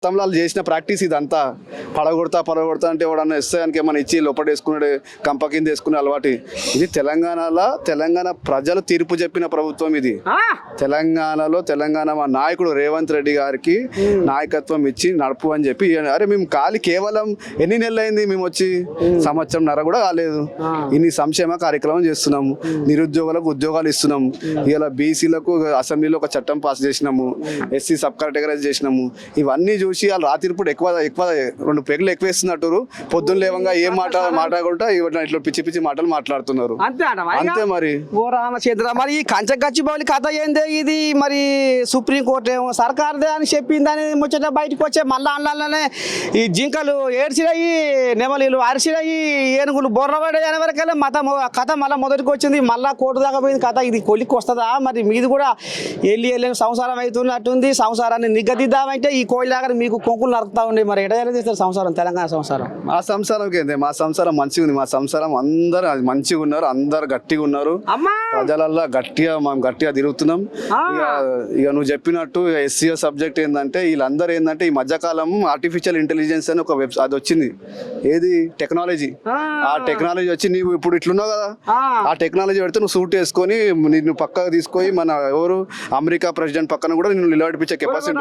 గతంలో వాళ్ళు చేసిన ప్రాక్టీస్ ఇదంతా పడగొడతా అంటే ఎవడన్నా ఎస్ఐకి ఏమైనా ఇచ్చి లోపల వేసుకున్నాడు కంప కింద వేసుకునే అలవాటు. ఇది తెలంగాణ ప్రజలు తీర్పు చెప్పిన ప్రభుత్వం ఇది. తెలంగాణ మా నాయకుడు రేవంత్ రెడ్డి గారికి నాయకత్వం ఇచ్చి నడుపు అని చెప్పి, అరే మేము కేవలం ఎన్ని నెలలు అయింది మేము వచ్చి, సంవత్సరంన్నర కూడా కాలేదు. ఇన్ని సంక్షేమ కార్యక్రమం చేస్తున్నాము, నిరుద్యోగులకు ఉద్యోగాలు ఇస్తున్నాము, ఇలా బీసీలకు అసెంబ్లీలో ఒక చట్టం పాస్ చేసినాము, ఎస్సీ సబ్ కేటగరైజ్ చేసినాము. ఇవన్నీ చూసి వాళ్ళు రాత్రిప్పుడు ఎక్కువ 2 పెగులు ఎక్కువ వేస్తున్నట్టు పొద్దున్న లేవంగా ఏం మాట్లాడకుండా ఇట్లా పిచ్చి మాటలు మాట్లాడుతున్నారు. అంతే మరి. ఓ రామచంద్ర, మరి ఈ కంచగచ్చిబౌలి కథ ఏందే ఇది? మరి సుప్రీంకోర్టు ఏమో సర్కార్దే అని చెప్పిందని ముచ్చట బయటకు వచ్చే మళ్ళా అన్ననే ఈ జింకలు ఏడ్చినాయి, నెమలీలు అరిచినాయి, ఏనుగులు బొర్రబడే అనే వరకల్లా కథ మళ్ళీ మొదటికి వచ్చింది. మళ్ళా కోర్టు దాకా పోయింది కథ. ఇది కొలికి వస్తుందా? మరి మీది కూడా వెళ్ళి సంసారం అవుతున్నట్టుంది. సంసారాన్ని నిగ్గదిద్దామంటే ఈ కోళ్ళ దాకా మీకు కొంకులు నరుకుతా ఉండే. మరి ఎడ చేస్తారు సంసారం, తెలంగాణ సంసారం? మా సంసారం ఏంది, మా సంసారం మంచిగా ఉంది. మా సంసారం అందరు మంచిగా ఉన్నారు, అందరు గట్టిగా ఉన్నారు. ప్రజలల్లో గట్టిగా తిరుగుతున్నాం. ఇక నువ్వు చెప్పినట్టు SCO సబ్జెక్ట్ ఏంటంటే వీళ్ళందరూ ఏంటంటే ఈ మధ్యకాలం ఆర్టిఫిషియల్ ఇంటెలిజెన్స్ అని ఒక అది వచ్చింది. ఏది టెక్నాలజీ. ఆ టెక్నాలజీ వచ్చి నీవు ఇప్పుడు ఇట్లున్నావు కదా, ఆ టెక్నాలజీ పెడితే నువ్వు సూట్ వేసుకొని నిన్ను పక్కకు తీసుకొని మన ఎవరు అమెరికా ప్రెసిడెంట్ పక్కన కూడా నిన్ను నిలబడిపించే కెపాసిటీ